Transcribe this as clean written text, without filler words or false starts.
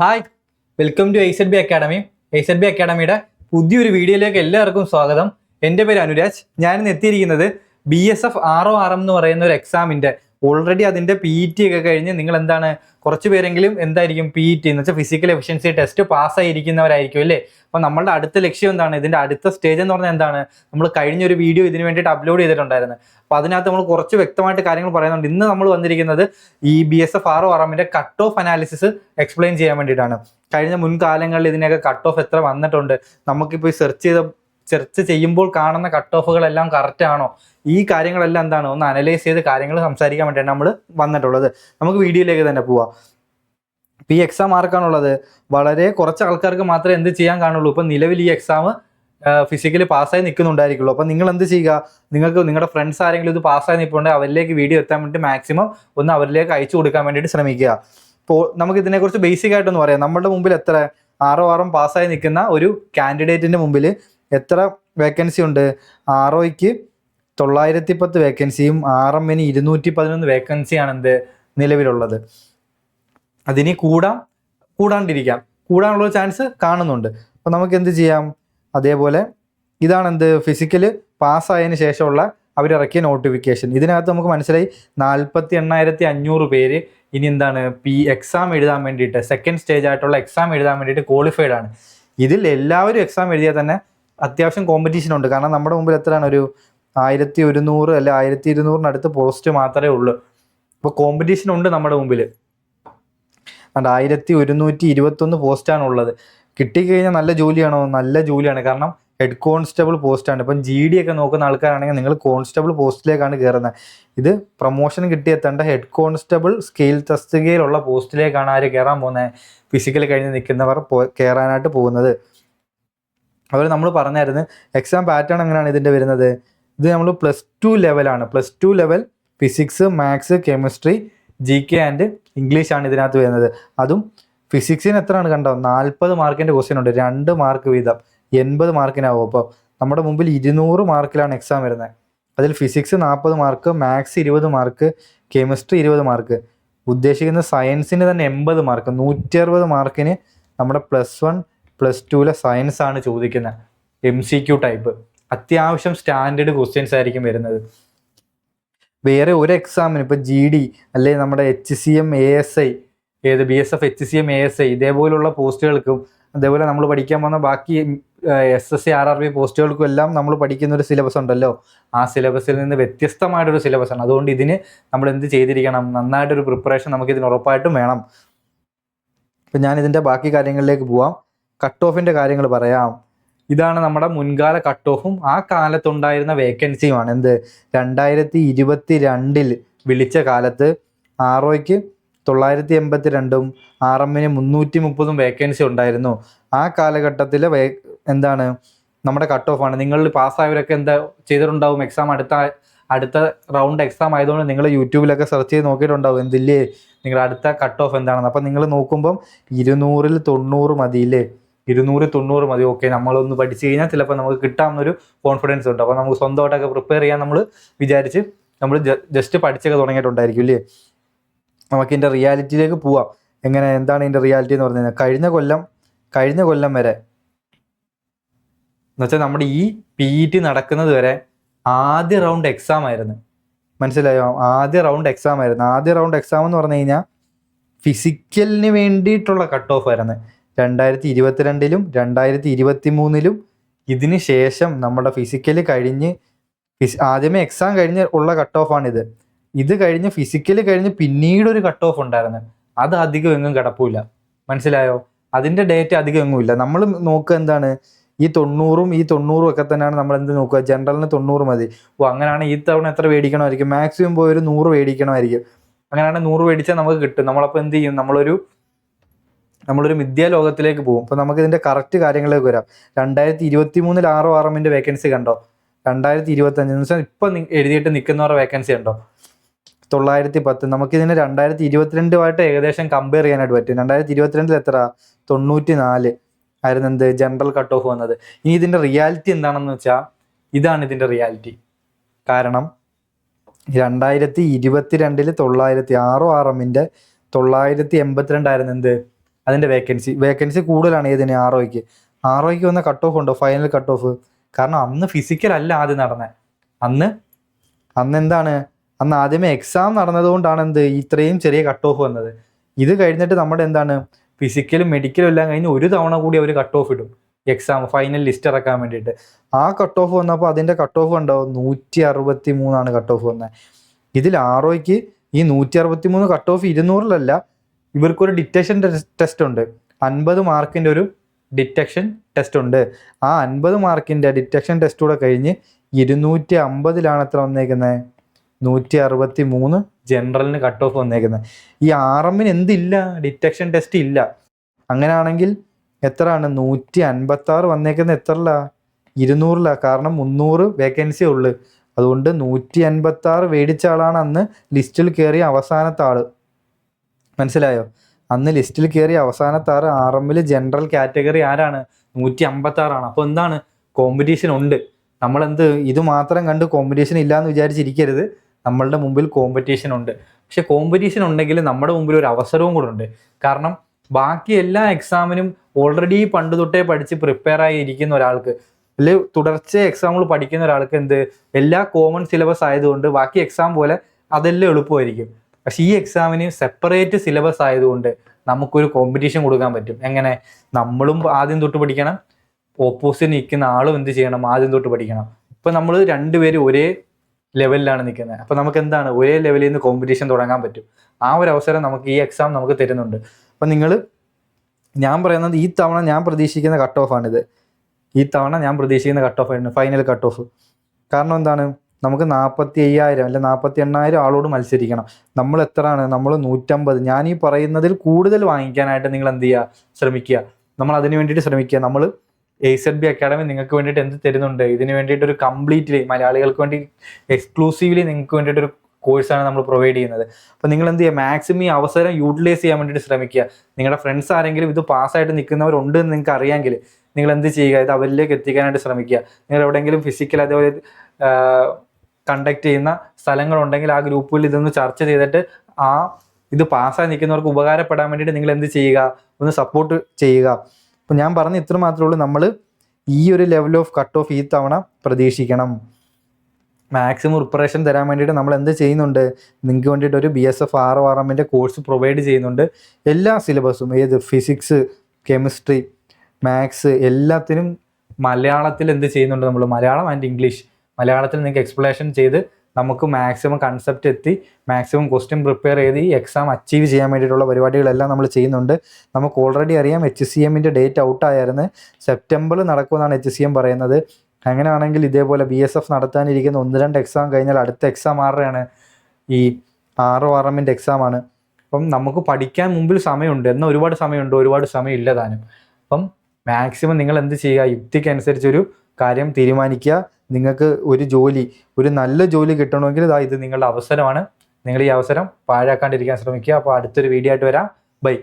Hi, welcome to Aced B academy. എയ്സഡ് ബി അക്കാഡമിയുടെ പുതിയൊരു വീഡിയോയിലേക്ക് എല്ലാവർക്കും സ്വാഗതം. എൻ്റെ പേര് അനുരാജ്. ഞാനിന്ന് എത്തിയിരിക്കുന്നത് BSF RORM എന്ന് പറയുന്ന ഒരു എക്സാമിൻ്റെ ഓൾറെഡി അതിൻ്റെ PET ഒക്കെ കഴിഞ്ഞ് നിങ്ങൾ എന്താണ് കുറച്ച് പേരെങ്കിലും എന്തായിരിക്കും PET എന്ന് വെച്ചാൽ ഫിസിക്കൽ എഫിഷ്യൻസി ടെസ്റ്റ് പാസ്സായിരിക്കുന്നവരായിരിക്കും അല്ലേ. അപ്പോൾ നമ്മളുടെ അടുത്ത ലക്ഷ്യം എന്താണ്, ഇതിൻ്റെ അടുത്ത സ്റ്റേജ് എന്ന് പറഞ്ഞാൽ എന്താണ്, നമ്മൾ കഴിഞ്ഞൊരു വീഡിയോ ഇതിന് വേണ്ടിയിട്ട് അപ്ലോഡ് ചെയ്തിട്ടുണ്ടായിരുന്നു. അപ്പോൾ അതിനകത്ത് നമ്മൾ കുറച്ച് വ്യക്തമായിട്ട് കാര്യങ്ങൾ പറയുന്നുണ്ട്. ഇന്ന് നമ്മൾ വന്നിരിക്കുന്നത് ഈ BSF RORMൻ്റെ കട്ട് ഓഫ് അനാലിസിസ് എക്സ്പ്ലെയിൻ ചെയ്യാൻ വേണ്ടിയിട്ടാണ്. കഴിഞ്ഞ മുൻകാലങ്ങളിൽ ഇതിനൊക്കെ കട്ട് ഓഫ് എത്ര വന്നിട്ടുണ്ട്, നമുക്കിപ്പോൾ സെർച്ച് ചെയ്യുമ്പോൾ കാണുന്ന കട്ട് ഓഫുകളെല്ലാം കറക്റ്റ് ആണോ, ഈ കാര്യങ്ങളെല്ലാം എന്താണ് ഒന്ന് അനലൈസ് ചെയ്ത് കാര്യങ്ങൾ സംസാരിക്കാൻ വേണ്ടിയാണ് നമ്മൾ വന്നിട്ടുള്ളത്. നമുക്ക് വീഡിയോയിലേക്ക് തന്നെ പോവാം. ഇപ്പം ഈ എക്സാം ആർക്കാണുള്ളത്? വളരെ കുറച്ച് ആൾക്കാർക്ക് മാത്രമേ എന്ത് ചെയ്യാൻ കാണുള്ളൂ. ഇപ്പം നിലവിൽ ഈ എക്സാം ഫിസിക്കലി പാസ്സായി നിൽക്കുന്നുണ്ടായിരിക്കുള്ളൂ. അപ്പം നിങ്ങൾ എന്ത് ചെയ്യുക, നിങ്ങൾക്ക് നിങ്ങളുടെ ഫ്രണ്ട്സ് ആരെങ്കിലും ഇത് പാസ്സായി നിൽപ്പുണ്ടെങ്കിൽ അവരിലേക്ക് വീഡിയോ എത്താൻ വേണ്ടി മാക്സിമം ഒന്ന് അവരിലേക്ക് അയച്ചു കൊടുക്കാൻ വേണ്ടിയിട്ട് ശ്രമിക്കുക. ഇപ്പോൾ നമുക്ക് ഇതിനെക്കുറിച്ച് ബേസിക് ആയിട്ടൊന്ന് പറയാം. നമ്മുടെ മുമ്പിൽ എത്ര RORM പാസ്സായി നിൽക്കുന്ന ഒരു കാൻഡിഡേറ്റിൻ്റെ മുമ്പിൽ എത്ര വേക്കൻസി ഉണ്ട്? ROയ്ക്ക് 910 വേക്കൻസിയും RMന് 211 വേക്കൻസിയാണ് എന്ത് നിലവിലുള്ളത്. അതിനി കൂടാണ്ടിരിക്കാം, കൂടാനുള്ള ചാൻസ് കാണുന്നുണ്ട്. അപ്പോൾ നമുക്ക് എന്ത് ചെയ്യാം, അതേപോലെ ഇതാണ് എന്ത് ഫിസിക്കല് പാസ്സായതിനു ശേഷമുള്ള അവരിറക്കിയ നോട്ടിഫിക്കേഷൻ. ഇതിനകത്ത് നമുക്ക് മനസ്സിലായി 48,500 പേര് ഇനി എന്താണ് എക്സാം എഴുതാൻ വേണ്ടിയിട്ട് സെക്കൻഡ് സ്റ്റേജ് ആയിട്ടുള്ള എക്സാം എഴുതാൻ വേണ്ടിയിട്ട് ക്വാളിഫൈഡ് ആണ്. ഇതിൽ എല്ലാവരും എക്സാം എഴുതിയാൽ തന്നെ അത്യാവശ്യം കോമ്പറ്റീഷൻ ഉണ്ട്. കാരണം നമ്മുടെ മുമ്പിൽ എത്രയാണ്, ഒരു 1100 അല്ലെ 1200 പോസ്റ്റ് മാത്രമേ ഉള്ളൂ. അപ്പോൾ കോമ്പറ്റീഷൻ ഉണ്ട് നമ്മുടെ മുമ്പിൽ. 1121 പോസ്റ്റാണ് ഉള്ളത്. കിട്ടിക്കഴിഞ്ഞാൽ നല്ല ജോലിയാണോ? നല്ല ജോലിയാണ്. കാരണം ഹെഡ് കോൺസ്റ്റബിൾ പോസ്റ്റാണ്. ഇപ്പം GD ഒക്കെ നോക്കുന്ന ആൾക്കാരാണെങ്കിൽ നിങ്ങൾ കോൺസ്റ്റബിൾ പോസ്റ്റിലേക്കാണ് കയറുന്നത്. ഇത് പ്രൊമോഷൻ കിട്ടിയെത്തേണ്ട ഹെഡ് കോൺസ്റ്റബിൾ സ്കെയിൽ തസ്തികയിലുള്ള പോസ്റ്റിലേക്കാണ് ആര് കയറാൻ പോകുന്നത്? ഫിസിക്കൽ കഴിഞ്ഞ് നിൽക്കുന്നവർ കയറാനായിട്ട് പോകുന്നത്. അതുപോലെ നമ്മൾ പറഞ്ഞായിരുന്നു എക്സാം പാറ്റേൺ എങ്ങനെയാണ് ഇതിൻ്റെ വരുന്നത്. ഇത് നമ്മൾ +2 ലെവലാണ്. +2 level physics, maths, chemistry, GK and English ആണ് ഇതിനകത്ത് വരുന്നത്. അതും ഫിസിക്സിന് എത്രയാണ് കണ്ടോ, 40 മാർക്കിൻ്റെ ക്വസ്റ്റ്യൻ ഉണ്ട്. 2 മാർക്ക് വീതം 80 മാർക്കിനാവും. അപ്പോൾ നമ്മുടെ മുമ്പിൽ 200 മാർക്കിലാണ് എക്സാം വരുന്നത്. അതിൽ physics 40 mark, maths 20 mark, chemistry 20 mark. ഉദ്ദേശിക്കുന്ന സയൻസിന് തന്നെ 80 മാർക്ക്. 160 മാർക്കിന് നമ്മുടെ +1 +2 സയൻസ് ആണ് ചോദിക്കുന്നത്. MCQ ടൈപ്പ് അത്യാവശ്യം സ്റ്റാൻഡേർഡ് ക്വസ്റ്റ്യൻസ് ആയിരിക്കും വരുന്നത്. വേറെ ഒരു എക്സാമിന് ഇപ്പോൾ GD അല്ലെങ്കിൽ നമ്മുടെ HCM ASI, BSF HCM ASI ഇതേപോലുള്ള പോസ്റ്റുകൾക്കും അതേപോലെ നമ്മൾ പഠിക്കാൻ പോകുന്ന ബാക്കി SSC RRB പോസ്റ്റുകൾക്കും എല്ലാം നമ്മൾ പഠിക്കുന്ന ഒരു സിലബസ് ഉണ്ടല്ലോ. ആ സിലബസിൽ നിന്ന് വ്യത്യസ്തമായിട്ടൊരു സിലബസാണ്. അതുകൊണ്ട് ഇതിന് നമ്മൾ എന്ത് ചെയ്തിരിക്കണം, നന്നായിട്ടൊരു പ്രിപ്പറേഷൻ നമുക്ക് ഇതിന് ഉറപ്പായിട്ടും വേണം. ഇപ്പം ഞാനിതിൻ്റെ ബാക്കി കാര്യങ്ങളിലേക്ക് പോവാം. കട്ട് ഓഫിൻ്റെ കാര്യങ്ങൾ പറയാം. ഇതാണ് നമ്മുടെ മുൻകാല കട്ട് ഓഫും ആ കാലത്തുണ്ടായിരുന്ന വേക്കൻസിയുമാണ്. എന്ത് 2022 വിളിച്ച കാലത്ത് ROയ്ക്ക് 982 RMന് 330 വേക്കൻസി ഉണ്ടായിരുന്നു. ആ കാലഘട്ടത്തിൽ എന്താണ് നമ്മുടെ കട്ട് ഓഫാണ്. നിങ്ങൾ പാസ്സായവരൊക്കെ എന്താ ചെയ്തിട്ടുണ്ടാവും, എക്സാം അടുത്ത റൗണ്ട് എക്സാം ആയതുകൊണ്ട് നിങ്ങൾ യൂട്യൂബിലൊക്കെ സെർച്ച് ചെയ്ത് നോക്കിയിട്ടുണ്ടാവും എന്തില്ലേ നിങ്ങളുടെ അടുത്ത കട്ട് ഓഫ് എന്താണെന്ന്. അപ്പം നിങ്ങൾ നോക്കുമ്പം 200-ൽ 90 മതിയില്ലേ, 290 മതി. ഓക്കെ, നമ്മളൊന്ന് പഠിച്ചു കഴിഞ്ഞാൽ ചിലപ്പോൾ നമുക്ക് കിട്ടാവുന്നൊരു കോൺഫിഡൻസ് ഉണ്ട്. അപ്പോൾ നമുക്ക് സ്വന്തമായിട്ടൊക്കെ പ്രിപ്പയർ ചെയ്യാൻ നമ്മൾ വിചാരിച്ച് നമ്മൾ ജസ്റ്റ് പഠിച്ചൊക്കെ തുടങ്ങിയിട്ടുണ്ടായിരിക്കും ഇല്ലേ. നമുക്കിതിൻ്റെ റിയാലിറ്റിയിലേക്ക് പോവാം. എന്താണ് ഇതിൻ്റെ റിയാലിറ്റി എന്ന് പറഞ്ഞു കഴിഞ്ഞാൽ കഴിഞ്ഞ കൊല്ലം വരെ എന്നുവെച്ചാൽ നമ്മുടെ ഈ PET നടക്കുന്നത് വരെ ആദ്യ റൗണ്ട് എക്സാം ആയിരുന്നു. മനസ്സിലായോ? ആദ്യ റൗണ്ട് എക്സാം ആയിരുന്നു. ആദ്യ റൗണ്ട് എക്സാം എന്ന് പറഞ്ഞു കഴിഞ്ഞാൽ ഫിസിക്കലിന് വേണ്ടിയിട്ടുള്ള കട്ട് ഓഫ് ആയിരുന്നു. 2022-ലും 2023-ലും ഇതിന് ശേഷം നമ്മുടെ ഫിസിക്കൽ കഴിഞ്ഞ് ആദ്യമേ എക്സാം കഴിഞ്ഞ് ഉള്ള കട്ട് ഓഫാണിത്. ഇത് കഴിഞ്ഞ് ഫിസിക്കൽ കഴിഞ്ഞ് പിന്നീടൊരു കട്ട് ഓഫ് ഉണ്ടായിരുന്നു. അത് അധികം എങ്ങും കിടപ്പില്ല. മനസ്സിലായോ? അതിൻ്റെ ഡേറ്റ് അധികം എങ്ങുമില്ല. നമ്മൾ നോക്കുക എന്താണ്, ഈ 90 ഒക്കെ തന്നെയാണ് നമ്മൾ എന്ത് നോക്കുക, ജനറലിന് 90 മതി. അങ്ങനെയാണ് ഈ തവണ എത്ര മേടിക്കണമായിരിക്കും, മാക്സിമം പോയി ഒരു 100 മേടിക്കണമായിരിക്കും. അങ്ങനെയാണ് 100 മേടിച്ചാൽ നമുക്ക് കിട്ടും. നമ്മളപ്പോൾ എന്ത് ചെയ്യും, നമ്മളൊരു മിഥ്യാലോകത്തിലേക്ക് പോകും. അപ്പോൾ നമുക്ക് ഇതിൻ്റെ കറക്റ്റ് കാര്യങ്ങളിലേക്ക് വരാം. 2023-ൽ RORMൻ്റെ വേക്കൻസി കണ്ടോ, 2025 എന്ന് വെച്ചാൽ ഇപ്പം എഴുതിയിട്ട് നിൽക്കുന്നവരുടെ വേക്കൻസി ഉണ്ടോ 910. നമുക്കിതിന് 2022-ആയിട്ട് ഏകദേശം കമ്പയർ ചെയ്യാനായിട്ട് പറ്റും. 2022-ൽ എത്ര, 94 ആയിരുന്നു എന്ത് ജനറൽ കട്ട് ഓഫ് വന്നത്. ഇനി ഇതിൻ്റെ റിയാലിറ്റി എന്താണെന്ന് വെച്ചാൽ ഇതാണ് ഇതിൻ്റെ റിയാലിറ്റി. കാരണം 2022-ൽ RORMൻ്റെ 982 ആയിരുന്നു എന്ത് അതിൻ്റെ വേക്കൻസി കൂടുതലാണ്. ഏതിന്? ആർ ഒയ്ക്ക് വന്ന കട്ട് ഓഫ് ഉണ്ടോ? Final cut off. കാരണം അന്ന് ഫിസിക്കൽ അല്ല ആദ്യം നടന്നത്. അന്ന് എന്താണ്? അന്ന് ആദ്യമേ എക്സാം നടന്നതുകൊണ്ടാണ് ഇത്രയും ചെറിയ കട്ട് ഓഫ് വന്നത്. ഇത് കഴിഞ്ഞിട്ട് നമ്മുടെ എന്താണ് ഫിസിക്കലും മെഡിക്കലും എല്ലാം കഴിഞ്ഞ് ഒരു തവണ കൂടി അവർ കട്ട് ഓഫ് ഇടും എക്സാം ഫൈനൽ ലിസ്റ്റ് ഇറക്കാൻ വേണ്ടിയിട്ട്. ആ കട്ട് ഓഫ് വന്നപ്പോൾ അതിൻ്റെ കട്ട് ഓഫ് ഉണ്ടാവും 163 കട്ട് ഓഫ് വന്നത്. ഇതിൽ ആർ ഒയ്ക്ക് ഈ 163 കട്ട് ഓഫ് 200-ലല്ല, ഇവർക്കൊരു ഡിറ്റക്ഷൻ ടെസ്റ്റ് ഉണ്ട്. 50 മാർക്കിൻ്റെ ഒരു ഡിറ്റക്ഷൻ ടെസ്റ്റ് ഉണ്ട്. ആ 50 മാർക്കിൻ്റെ ഡിറ്റക്ഷൻ ടെസ്റ്റ് കൂടെ കഴിഞ്ഞ് 250-ലാണ് എത്ര വന്നേക്കുന്നത്? 163 ജനറലിന് കട്ട് ഓഫ് വന്നേക്കുന്നത്. ഈ RM-ന് എന്തില്ല? ഡിറ്റക്ഷൻ ടെസ്റ്റ് ഇല്ല. അങ്ങനെയാണെങ്കിൽ എത്രയാണ്? 156 വന്നേക്കുന്നത്. എത്രല്ല? 200-ലാ. കാരണം 300 വേക്കൻസി ഉള്ളു. അതുകൊണ്ട് 156 മേടിച്ച ആളാണ് അന്ന് ലിസ്റ്റിൽ കയറിയ അവസാനത്തെ ആള്. മനസ്സിലായോ? അന്ന് ലിസ്റ്റിൽ കയറിയ അവസാനത്തെ ആറ് RM-ൽ ജനറൽ കാറ്റഗറി ആരാണ്? 156. അപ്പോൾ എന്താണ്? കോമ്പറ്റീഷൻ ഉണ്ട്. ഇത് മാത്രം കണ്ട് കോമ്പറ്റീഷൻ ഇല്ലയെന്ന് വിചാരിച്ചിരിക്കരുത്. നമ്മളുടെ മുമ്പിൽ കോമ്പറ്റീഷൻ ഉണ്ട്. പക്ഷെ കോമ്പറ്റീഷൻ ഉണ്ടെങ്കിൽ നമ്മുടെ മുമ്പിൽ ഒരു അവസരവും കൂടെ ഉണ്ട്. കാരണം ബാക്കി എല്ലാ എക്സാമിനും ഓൾറെഡി പണ്ട് തൊട്ടേ പഠിച്ച് പ്രിപ്പയർ ആയി ഇരിക്കുന്ന ഒരാൾക്ക്, അല്ലെങ്കിൽ തുടർച്ചയായി എക്സാമുകൾ പഠിക്കുന്ന ഒരാൾക്ക് എല്ലാ കോമൺ സിലബസ് ആയതുകൊണ്ട് ബാക്കി എക്സാം പോലെ അതെല്ലാം എളുപ്പമായിരിക്കും. പക്ഷെ ഈ എക്സാമിന് സെപ്പറേറ്റ് സിലബസ് ആയതുകൊണ്ട് നമുക്കൊരു കോമ്പറ്റീഷൻ കൊടുക്കാൻ പറ്റും. എങ്ങനെ? നമ്മളും ആദ്യം തൊട്ട് പഠിക്കണം, ഓപ്പോസിറ്റ് നിൽക്കുന്ന ആളും എന്ത് ചെയ്യണം? ആദ്യം തൊട്ട് പഠിക്കണം. ഇപ്പം നമ്മൾ രണ്ടുപേരും ഒരേ ലെവലിലാണ് നിൽക്കുന്നത്. അപ്പോൾ നമുക്ക് എന്താണ്? ഒരേ ലെവലിൽ നിന്ന് കോമ്പറ്റീഷൻ തുടങ്ങാൻ പറ്റും. ആ ഒരു അവസരം നമുക്ക് ഈ എക്സാം നമുക്ക് തരുന്നുണ്ട്. അപ്പം ഞാൻ പറയുന്നത് ഈ തവണ ഞാൻ പ്രതീക്ഷിക്കുന്ന കട്ട് ഓഫാണിത്. Final cut off. കാരണം എന്താണ്? നമുക്ക് 45,000 അല്ലെ 48,000 ആളോട് മത്സരിക്കണം. നമ്മൾ എത്രയാണ്? നമ്മൾ 150. ഞാൻ ഈ പറയുന്നതിൽ കൂടുതൽ വാങ്ങിക്കാനായിട്ട് നിങ്ങൾ എന്ത് ചെയ്യുക? ശ്രമിക്കുക. നമ്മൾ അതിന് വേണ്ടിയിട്ട് ശ്രമിക്കുക. നമ്മൾ AZB അക്കാഡമി നിങ്ങൾക്ക് വേണ്ടിയിട്ട് എന്ത് തരുന്നുണ്ട്? ഇതിന് വേണ്ടിയിട്ടൊരു കംപ്ലീറ്റ്ലി മലയാളികൾക്ക് വേണ്ടി എക്സ്ക്ലൂസീവ്ലി നിങ്ങൾക്ക് വേണ്ടിയിട്ടൊരു കോഴ്സാണ് നമ്മൾ പ്രൊവൈഡ് ചെയ്യുന്നത്. അപ്പോൾ നിങ്ങൾ എന്ത് ചെയ്യുക? മാക്സിമം ഈ അവസരം യൂട്ടിലൈസ് ചെയ്യാൻ വേണ്ടിയിട്ട് ശ്രമിക്കുക. നിങ്ങളുടെ ഫ്രണ്ട്സ് ആരെങ്കിലും ഇത് പാസ്സായിട്ട് നിൽക്കുന്നവരുണ്ട് എന്ന് നിങ്ങൾക്ക് അറിയാമെങ്കിൽ നിങ്ങൾ എന്ത് ചെയ്യുക? ഇത് അവരിലേക്ക് എത്തിക്കാനായിട്ട് ശ്രമിക്കുക. നിങ്ങൾ എവിടെയെങ്കിലും ഫിസിക്കൽ അതേപോലെ കണ്ടക്ട് ചെയ്യുന്ന സ്ഥലങ്ങളുണ്ടെങ്കിൽ ആ ഗ്രൂപ്പിൽ ഇതൊന്ന് ചർച്ച ചെയ്തിട്ട് ഇത് പാസ്സായി നിൽക്കുന്നവർക്ക് ഉപകാരപ്പെടാൻ വേണ്ടിയിട്ട് നിങ്ങൾ എന്ത് ചെയ്യുക? ഒന്ന് സപ്പോർട്ട് ചെയ്യുക. അപ്പം ഞാൻ പറഞ്ഞ ഇത്ര മാത്രമേ ഉള്ളൂ. നമ്മൾ ഈ ഒരു ലെവൽ ഓഫ് കട്ട് ഓഫ് ഈ തവണ പ്രതീക്ഷിക്കണം. മാക്സിമം പ്രിപ്പറേഷൻ തരാൻ വേണ്ടിയിട്ട് നമ്മൾ എന്ത് ചെയ്യുന്നുണ്ട്? നിങ്ങൾക്ക് വേണ്ടിയിട്ട് ഒരു BSF RM-ൻ്റെ കോഴ്സ് പ്രൊവൈഡ് ചെയ്യുന്നുണ്ട്. എല്ലാ സിലബസും, ഫിസിക്സ്, കെമിസ്ട്രി, മാത്സ് എല്ലാത്തിനും മലയാളത്തിൽ എന്ത് ചെയ്യുന്നുണ്ട്? നമ്മൾ മലയാളം ആൻഡ് ഇംഗ്ലീഷ് മലയാളത്തിൽ നിങ്ങൾക്ക് എക്സ്പ്ലനേഷൻ ചെയ്ത് നമുക്ക് മാക്സിമം കൺസെപ്റ്റ് എത്തി മാക്സിമം ക്വസ്റ്റ്യൻ പ്രിപ്പയർ ചെയ്ത് ഈ എക്സാം അച്ചീവ് ചെയ്യാൻ വേണ്ടിയിട്ടുള്ള പരിപാടികളെല്ലാം നമ്മൾ ചെയ്യുന്നുണ്ട്. നമുക്ക് ഓൾറെഡി അറിയാം HCM-ൻ്റെ ഡേറ്റ് ഔട്ടായിരുന്നു. സെപ്റ്റംബറിൽ നടക്കുമെന്നാണ് HCM പറയുന്നത്. അങ്ങനെയാണെങ്കിൽ ഇതേപോലെ BSF നടത്താനിരിക്കുന്ന 1-2 എക്സാം കഴിഞ്ഞാൽ അടുത്ത എക്സാം ആരുടെയാണ്? ഈ RM-ൻ്റെ എക്സാമാണ്. അപ്പം നമുക്ക് പഠിക്കാൻ മുമ്പിൽ സമയമുണ്ട്. എന്നാൽ ഒരുപാട് സമയമുണ്ട്, ഒരുപാട് സമയം ഇല്ല താനും. അപ്പം മാക്സിമം നിങ്ങൾ എന്ത് ചെയ്യുക? യുക്തിക്കനുസരിച്ചൊരു കാര്യം തീരുമാനിക്കുക. നിങ്ങൾക്ക് ഒരു നല്ല ജോലി കിട്ടണമെങ്കിൽ ഇത് നിങ്ങളുടെ അവസരമാണ്. നിങ്ങൾ ഈ അവസരം പാഴാക്കാണ്ടിരിക്കാൻ ശ്രമിക്കുക. അപ്പോൾ അടുത്തൊരു വീഡിയോ ആയിട്ട് വരാം. ബൈ.